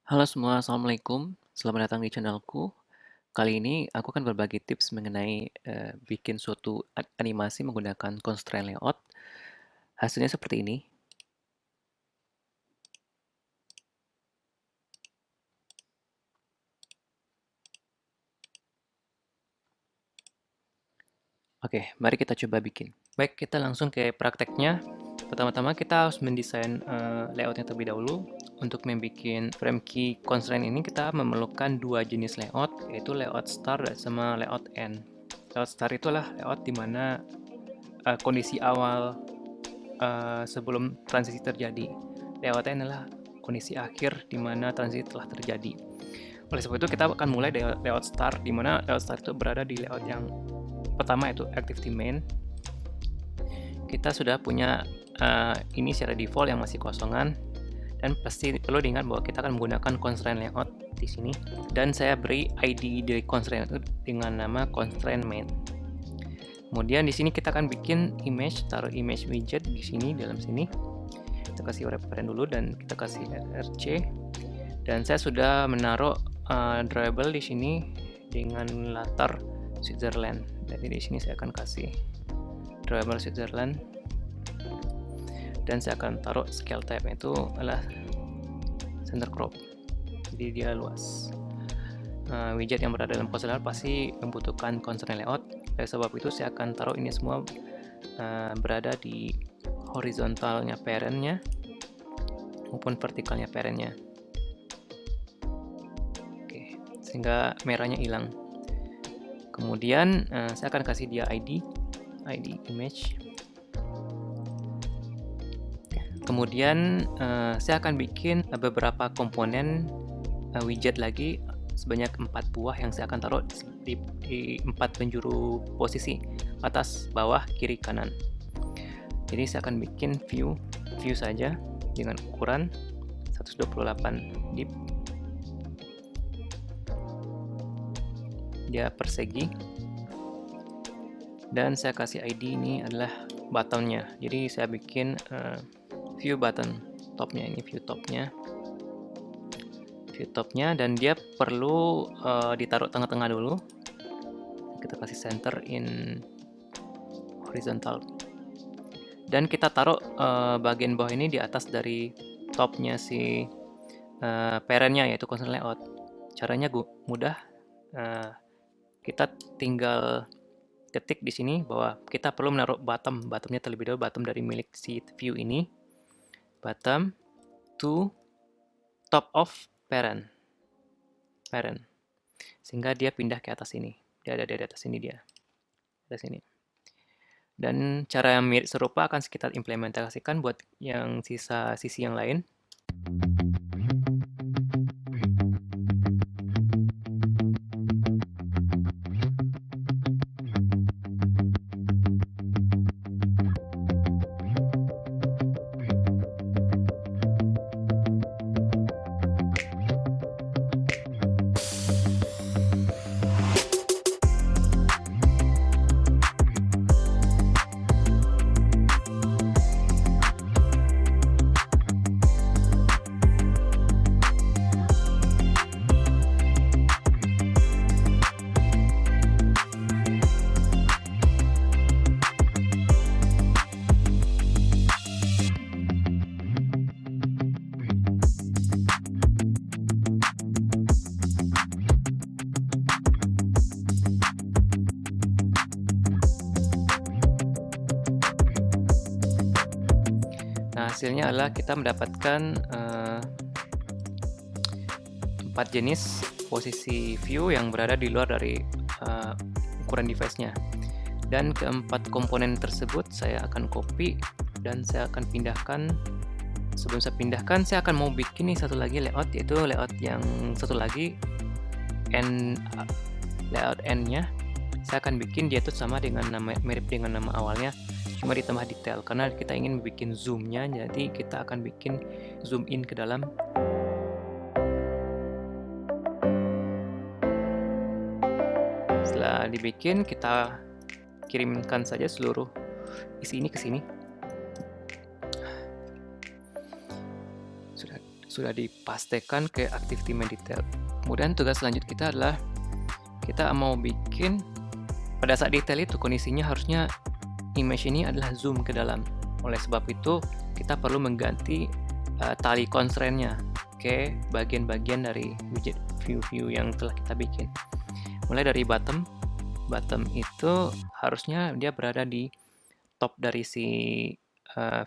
Halo semua, Assalamualaikum. Selamat datang di channelku. Kali ini aku akan berbagi tips mengenai bikin suatu animasi menggunakan constraint layout. Hasilnya seperti ini. Oke, mari kita coba bikin. Baik, kita langsung ke prakteknya. Pertama-tama kita harus mendesain layoutnya terlebih dahulu. Untuk membuat frame key constraint ini kita memerlukan dua jenis layout, yaitu layout start dan sama layout end. Layout start itulah layout di mana kondisi awal sebelum transisi terjadi. Layout end adalah kondisi akhir di mana transisi telah terjadi. Oleh sebab itu kita akan mulai dari layout start, di mana layout start itu berada di layout yang pertama, yaitu activity main. Kita sudah punya ini secara default yang masih kosongan, dan pasti perlu diingat bahwa kita akan menggunakan constraint layout di sini, dan saya beri ID dari constraint itu dengan nama constraint main. Kemudian di sini kita akan bikin image, taruh image widget di sini, dalam sini. Kita kasih reference dulu dan kita kasih rc. Dan saya sudah menaruh drawable di sini dengan latar Switzerland. Jadi di sini saya akan kasih drawable Switzerland, dan saya akan taruh scale type itu adalah center crop, jadi dia luas. Widget yang berada dalam ponsel pasti membutuhkan constraint layout. Oleh sebab itu saya akan taruh ini semua berada di horizontalnya parentnya maupun vertikalnya parentnya. Oke, sehingga merahnya hilang. Kemudian saya akan kasih dia ID image. Kemudian saya akan bikin beberapa komponen widget lagi sebanyak 4 buah yang saya akan taruh di 4 penjuru posisi, atas, bawah, kiri, kanan. Jadi saya akan bikin view saja dengan ukuran 128 dip. Dia persegi. Dan saya kasih ID ini adalah buttonnya. Jadi saya bikin view button topnya, ini view topnya, dan dia perlu ditaruh tengah-tengah dulu. Kita kasih center in horizontal, dan kita taruh bagian bawah ini di atas dari topnya si parentnya, yaitu constraint layout. Caranya mudah. Kita tinggal ketik di sini bahwa kita perlu menaruh bottomnya terlebih dahulu, bottom dari milik si view ini, bottom to top of parent, sehingga dia pindah ke atas ini. Dia ada di atas ini, dia atas sini. Dan cara yang mirip serupa akan kita implementasikan buat yang sisi yang lain. Nah, hasilnya adalah kita mendapatkan 4 jenis posisi view yang berada di luar dari ukuran device-nya. Dan keempat komponen tersebut saya akan copy dan saya akan pindahkan. Sebelum saya pindahkan, saya akan mau bikin nih satu lagi layout, yaitu layout yang satu lagi, layout end-nya. Saya akan bikin dia itu sama dengan mirip dengan nama awalnya, cuma ditambah detail karena kita ingin bikin zoom-nya. Jadi kita akan bikin zoom in ke dalam. Setelah dibikin, kita kirimkan saja seluruh isi ini ke sini. sudah dipastikan ke activity main detail. Kemudian tugas selanjutnya kita adalah kita mau bikin pada saat detail itu kondisinya harusnya image ini adalah zoom ke dalam. Oleh sebab itu kita perlu mengganti tali constraint-nya ke bagian-bagian dari widget view yang telah kita bikin. Mulai dari bottom itu harusnya dia berada di top dari si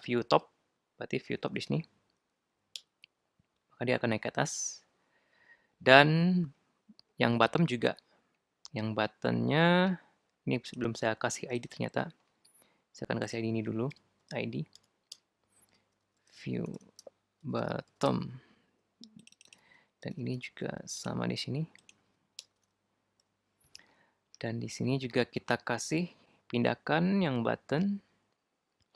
view top, berarti view top di sini. Maka dia akan naik ke atas. Dan yang bottom juga. Yang buttonnya ini sebelum saya kasih ID ternyata saya akan kasih ID ini dulu, ID view bottom, dan ini juga sama di sini, dan di sini juga kita kasih pindahkan yang button.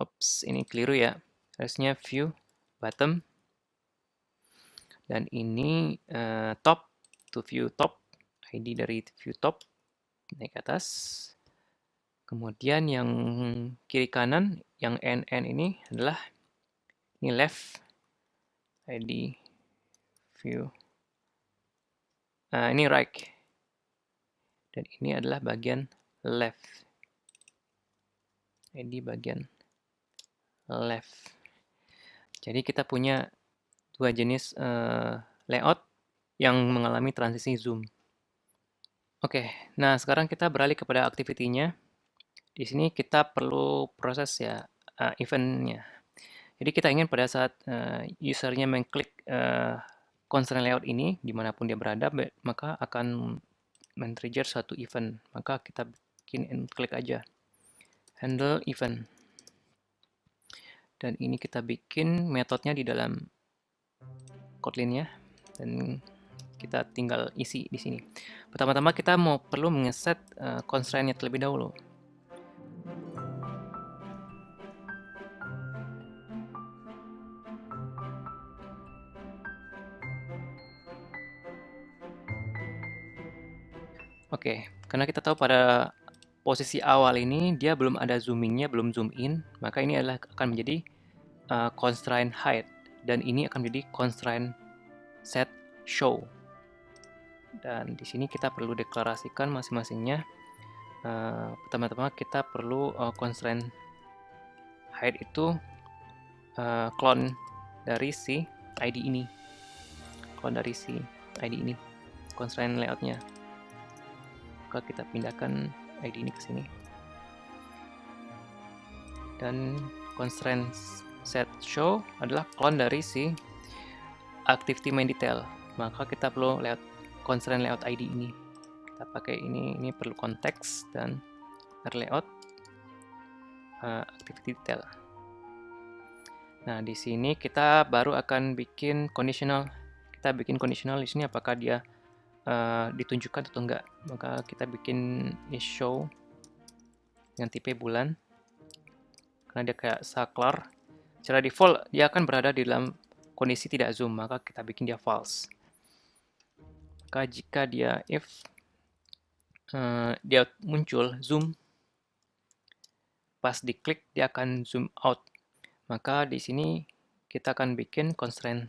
Ops, ini keliru ya, harusnya view bottom, dan ini top to view top, ID dari view top naik ke atas. Kemudian yang kiri kanan, yang NN ini adalah ini left, ID view. Ini right. Dan ini adalah bagian left. ID bagian left. Jadi kita punya dua jenis layout yang mengalami transisi zoom. Oke, nah sekarang kita beralih kepada activity-nya. Di sini kita perlu proses ya event-nya. Jadi kita ingin pada saat usernya mengklik constraint layout ini, dimanapun dia berada, maka akan men-trigger suatu event. Maka kita bikin klik aja. Handle event. Dan ini kita bikin metodenya di dalam Kotlin-nya. Dan kita tinggal isi di sini. Pertama-tama kita perlu mengeset constraint-nya terlebih dahulu. Oke, karena kita tahu pada posisi awal ini dia belum ada zoomingnya, belum zoom in, maka ini akan menjadi constraint height, dan ini akan menjadi constraint set show. Dan di sini kita perlu deklarasikan masing-masingnya. Pertama-tama kita perlu constraint height itu clone dari si ID ini, constraint layoutnya. Maka kita pindahkan ID ini ke sini. Dan constraint set show adalah clone dari si activity main detail. Maka kita perlu constraint layout ID ini. Kita pakai ini perlu konteks dan layout activity detail. Nah, di sini kita baru akan bikin conditional. Kita bikin conditional di sini apakah dia ditunjukkan atau enggak. Maka kita bikin is show dengan tipe bulan. Karena dia kayak saklar. Secara default dia akan berada di dalam kondisi tidak zoom, maka kita bikin dia false. Maka jika dia dia muncul zoom, pas diklik dia akan zoom out. Maka di sini kita akan bikin constraint.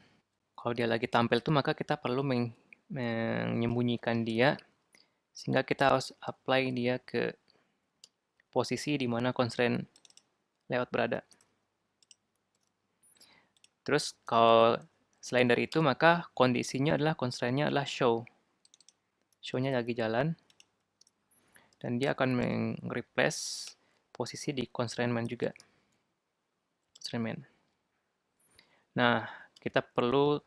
Kalau dia lagi tampil tuh maka kita perlu menyembunyikan dia sehingga kita harus apply dia ke posisi di mana constraint layout berada. Terus kalau selain dari itu maka kondisinya adalah constraint-nya adalah show. Show-nya lagi jalan dan dia akan replace posisi di constraint main juga. Constraint main. Nah, kita perlu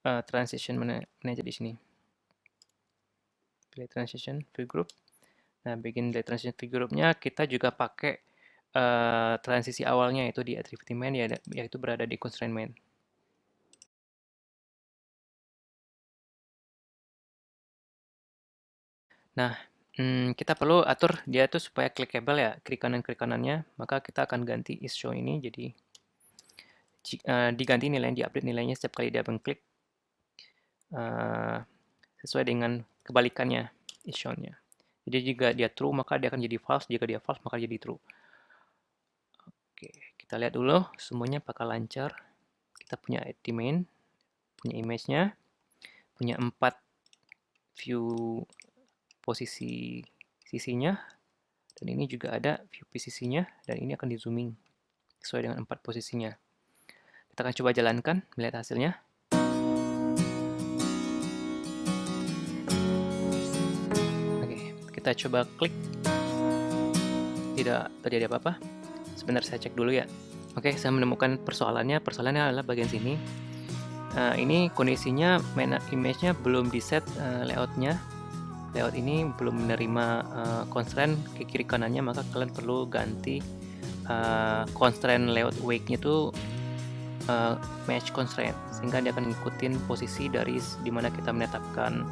transition manager di sini. Pilih transition view group. Nah, bikin dari transition view group-nya kita juga pakai transisi awalnya yaitu di activity main, yaitu berada di constraint main. Nah, kita perlu atur dia tuh supaya clickable ya, klik kanannya, maka kita akan ganti is show ini jadi diganti nilainya, diupdate nilainya setiap kali dia mengklik sesuai dengan kebalikannya is show-nya. Jadi jika dia true maka dia akan jadi false, jika dia false maka jadi true. Oke, kita lihat dulu semuanya apakah lancar. Kita punya ID main, punya image-nya, punya 4 view posisi sisinya, dan ini juga ada view sisinya, dan ini akan di zooming sesuai dengan 4 posisinya. Kita akan coba jalankan, melihat hasilnya. Oke, kita coba klik. Tidak terjadi apa-apa. Sebentar saya cek dulu ya. Oke, saya menemukan persoalannya. Persoalannya adalah bagian sini. Ini kondisinya image-nya belum di set layout-nya. Layout ini belum menerima constraint ke kiri kanannya, maka kalian perlu ganti constraint layout wake-nya itu match constraint, sehingga dia akan ngikutin posisi dari dimana kita menetapkan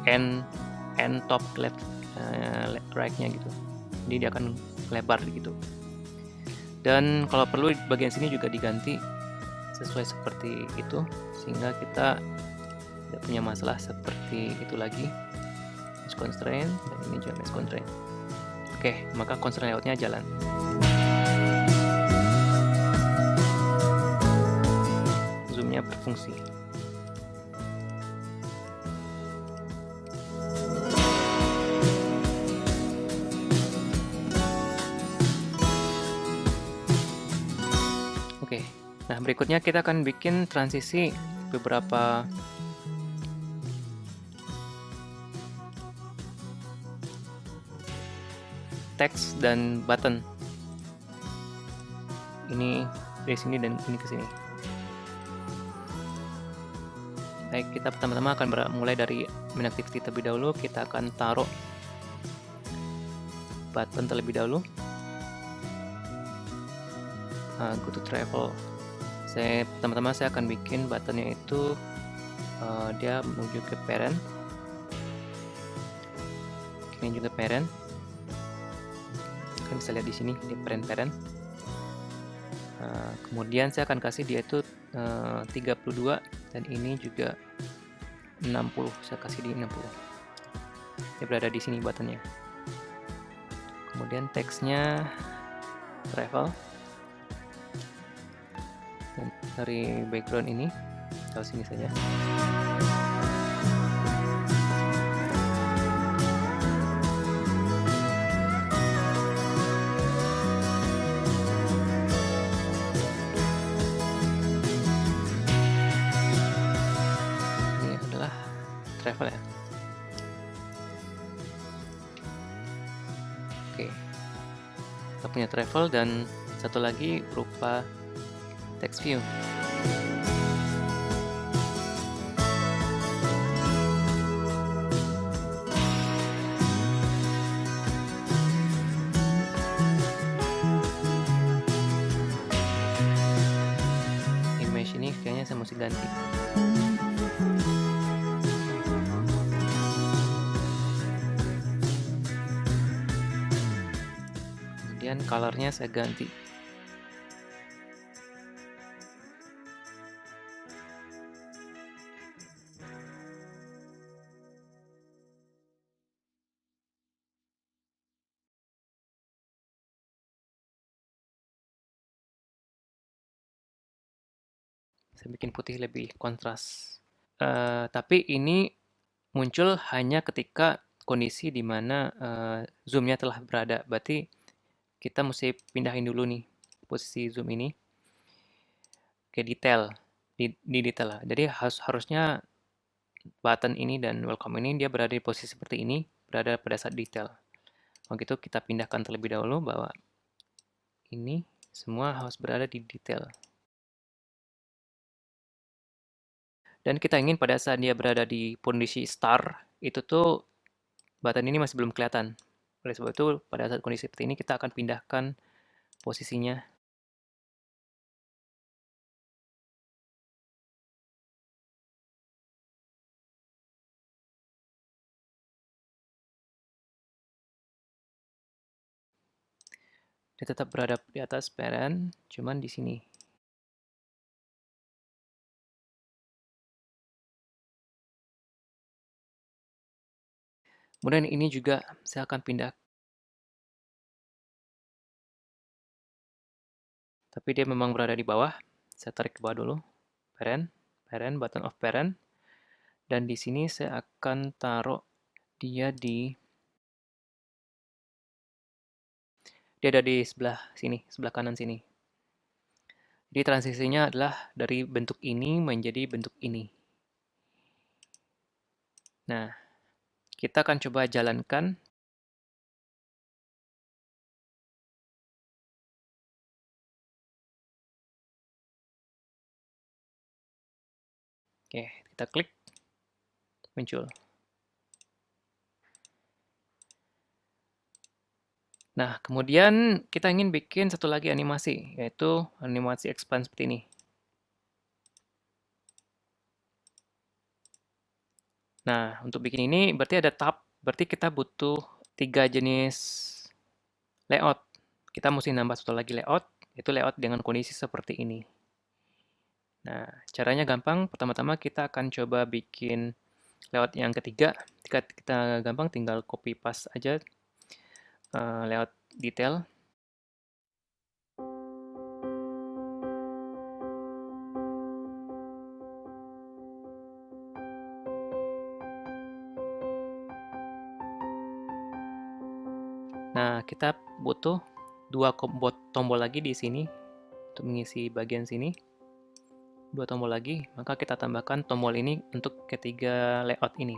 end top left right-nya gitu. Jadi dia akan lebar gitu. Dan kalau perlu bagian sini juga diganti sesuai seperti itu, sehingga kita tidak punya masalah seperti itu lagi. Match constraint, dan ini juga match constraint. Oke, maka constraint layoutnya jalan. Zoomnya berfungsi. Oke, nah berikutnya kita akan bikin transisi beberapa teks dan button. Ini dari sini dan ini ke sini. Baik, kita pertama-tama akan mulai dari main activity terlebih dahulu. Kita akan taruh button terlebih dahulu. Go to travel. Pertama-tama saya akan bikin buttonnya itu dia menuju ke parent. Ini juga parent. Kalian bisa lihat di sini di parent. Kemudian saya akan kasih dia itu 32 dan ini juga 60. Saya kasih di 60. Dia berada di sini buttonnya. Kemudian teksnya travel. Dan dari background ini taruh sini saja. Ini adalah travel ya. Oke, kita punya travel dan satu lagi berupa text view. Image ini kayaknya saya mesti ganti. Kemudian colornya saya ganti. Saya bikin putih lebih kontras. Tapi ini muncul hanya ketika kondisi di mana zoomnya telah berada. Berarti kita mesti pindahin dulu nih posisi zoom ini ke detail, di detail lah. Jadi harusnya button ini dan welcome ini dia berada di posisi seperti ini, berada pada saat detail. Begitu kita pindahkan terlebih dahulu bahwa ini semua harus berada di detail. Dan kita ingin pada saat dia berada di kondisi star, itu tuh button ini masih belum kelihatan. Oleh sebab itu, pada saat kondisi seperti ini, kita akan pindahkan posisinya. Dia tetap berada di atas parent, cuman di sini. Kemudian ini juga saya akan pindah. Tapi dia memang berada di bawah. Saya tarik ke bawah dulu. Parent. parent, button of parent. Dan di sini saya akan taruh dia dia ada di sebelah sini, sebelah kanan sini. Jadi transisinya adalah dari bentuk ini menjadi bentuk ini. Nah, kita akan coba jalankan. Oke, kita klik, muncul. Nah, kemudian kita ingin bikin satu lagi animasi, yaitu animasi expand seperti ini. Nah, untuk bikin ini berarti ada tab, berarti kita butuh 3 jenis layout. Kita mesti nambah satu lagi layout, yaitu layout dengan kondisi seperti ini. Nah, caranya gampang. Pertama-tama kita akan coba bikin layout yang ketiga. Jika kita gampang, tinggal copy paste aja layout detail. Nah, kita butuh 2 tombol lagi di sini untuk mengisi bagian sini. 2 tombol lagi, maka kita tambahkan tombol ini untuk ketiga layout ini.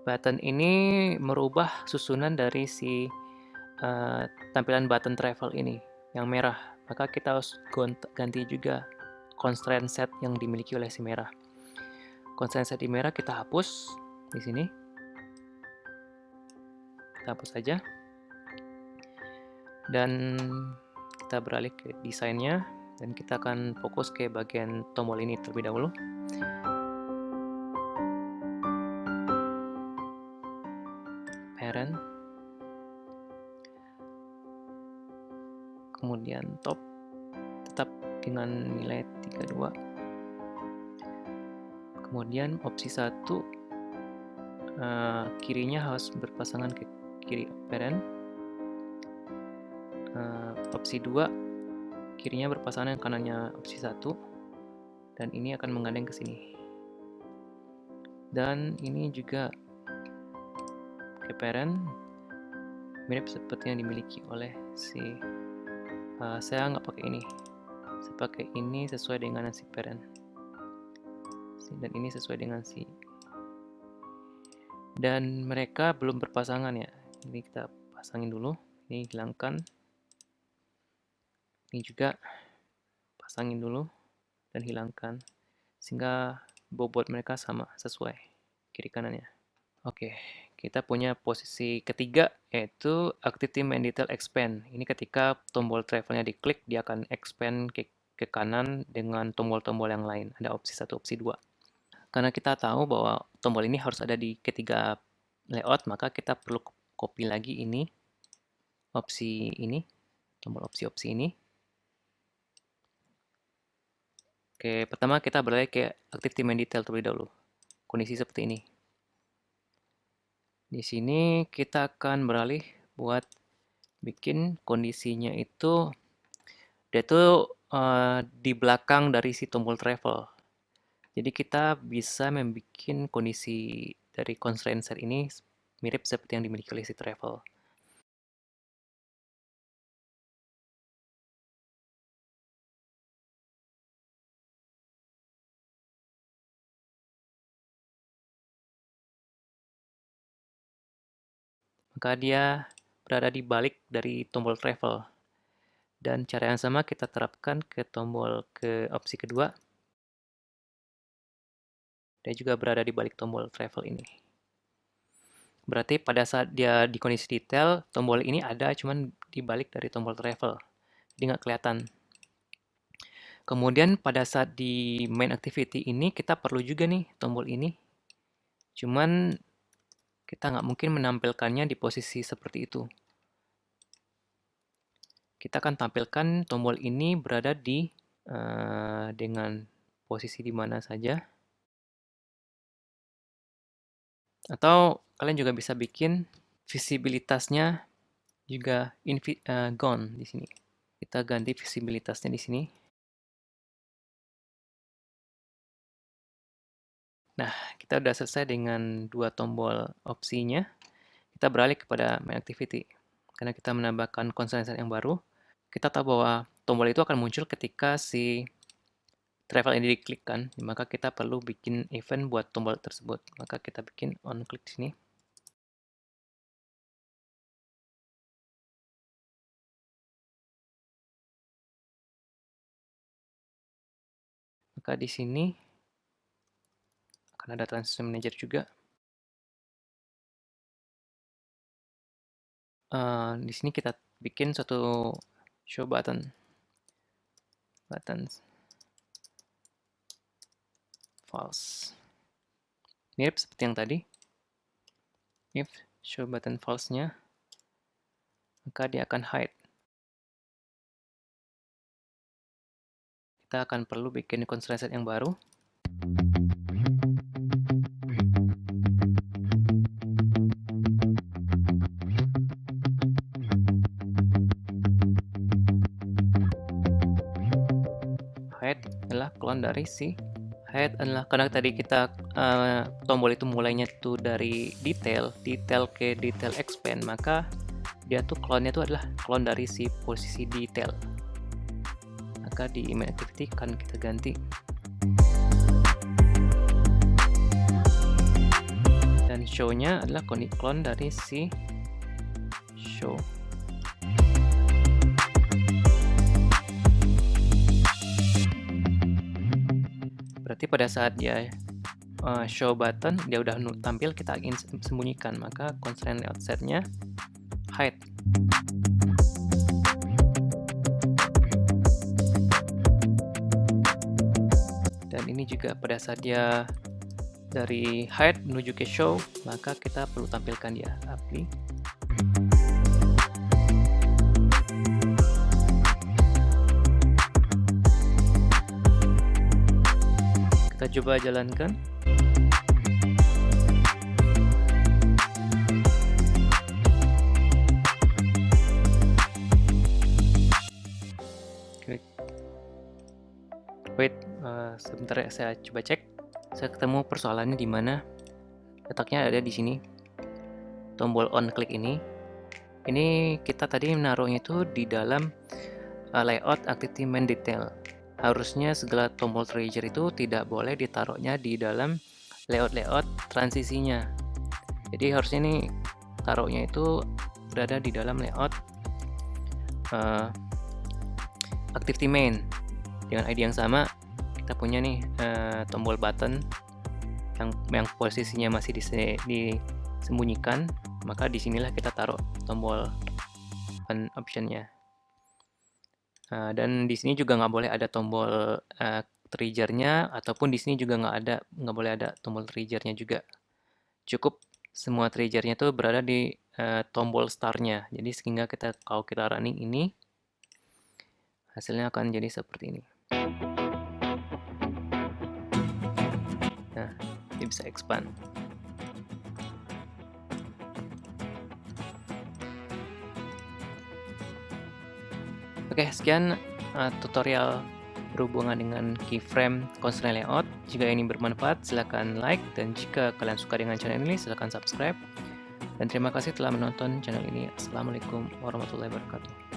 Button ini merubah susunan dari si tampilan button travel ini yang merah. Maka kita harus ganti juga constraint set yang dimiliki oleh si merah. Constraint set di merah kita hapus di sini. Kita hapus saja. Dan kita beralih ke desainnya dan kita akan fokus ke bagian tombol ini terlebih dahulu. Parent, kemudian top tetap dengan nilai 32, kemudian opsi 1 kirinya harus berpasangan ke kiri parent, opsi 2 kirinya berpasangan dengan kanannya opsi 1, dan ini akan menggandeng ke sini, dan ini juga ke parent mirip seperti yang dimiliki oleh si saya nggak pakai ini, saya pakai ini sesuai dengan si parent, dan ini sesuai dengan si, dan mereka belum berpasangan ya. Ini kita pasangin dulu, ini hilangkan, ini juga pasangin dulu dan hilangkan sehingga bobot mereka sama sesuai kiri kanannya. Oke, kita punya posisi ketiga yaitu Activity Main Detail Expand. Ini ketika tombol travelnya diklik, dia akan expand ke kanan dengan tombol-tombol yang lain. Ada opsi 1, opsi 2. Karena kita tahu bahwa tombol ini harus ada di ketiga layout, maka kita perlu copy lagi ini, opsi ini, tombol opsi-opsi ini. Oke, pertama kita beralih ke Activity Main Detail terlebih dahulu. Kondisi seperti ini. Di sini kita akan beralih buat bikin kondisinya itu dia tuh di belakang dari si tombol travel. Jadi kita bisa membuat kondisi dari constraint set ini mirip seperti yang dimiliki oleh si travel. Maka dia berada di balik dari tombol travel. Dan cara yang sama kita terapkan ke tombol ke opsi kedua. Dia juga berada di balik tombol travel ini. Berarti pada saat dia di kondisi detail, tombol ini ada cuman di balik dari tombol travel. Jadi nggak kelihatan. Kemudian pada saat di main activity ini kita perlu juga nih tombol ini. Cuman kita nggak mungkin menampilkannya di posisi seperti itu. kita akan tampilkan tombol ini berada di dengan posisi di mana saja. Atau kalian juga bisa bikin visibilitasnya juga gone di sini. Kita ganti visibilitasnya di sini. Nah, kita sudah selesai dengan dua tombol opsinya. Kita beralih kepada main activity. Karena kita menambahkan constraint yang baru, kita tahu bahwa tombol itu akan muncul ketika si travel ini diklikkan, maka kita perlu bikin event buat tombol tersebut. Maka kita bikin on click di sini. Maka di sini akan ada transaction manager juga. Di sini kita bikin suatu show buttons false. Mirip seperti yang tadi. If show button false-nya, maka dia akan hide. Kita akan perlu bikin constraint yang baru. Hide adalah clone dari si hide adalah karena tadi kita tombol itu mulainya tuh dari detail ke detail expand, maka dia tuh clone-nya tuh adalah clone dari si posisi detail. Maka di main activity kan kita ganti. Dan show-nya adalah clone dari si show. Berarti pada saat dia show button, dia udah tampil, kita ingin sembunyikan, maka constraint layout set-nya hide. Dan ini juga pada saat dia dari hide menuju ke show, maka kita perlu tampilkan dia apply. Kita coba jalankan. Wait, sebentar ya, saya coba cek. Saya ketemu persoalannya di mana letaknya ada di sini. Tombol on click ini. Ini kita tadi menaruhnya itu di dalam layout activity main detail. Harusnya segala tombol trigger itu tidak boleh ditaruhnya di dalam layout transisinya. Jadi harusnya nih taruhnya itu berada di dalam layout activity main. Dengan ID yang sama, kita punya nih tombol button yang posisinya masih disembunyikan, maka disinilah kita taruh tombol on optionnya. Dan di sini juga nggak boleh ada tombol triggernya, ataupun di sini juga nggak boleh ada tombol triggernya juga. Cukup semua triggernya tuh berada di tombol startnya. Jadi sehingga kalau kita running ini, hasilnya akan jadi seperti ini. Nah, dia bisa expand. Oke, sekian tutorial berhubungan dengan keyframe constraint layout. Jika ini bermanfaat, silakan like, dan jika kalian suka dengan channel ini, silakan subscribe. Dan terima kasih telah menonton channel ini. Assalamualaikum warahmatullahi wabarakatuh.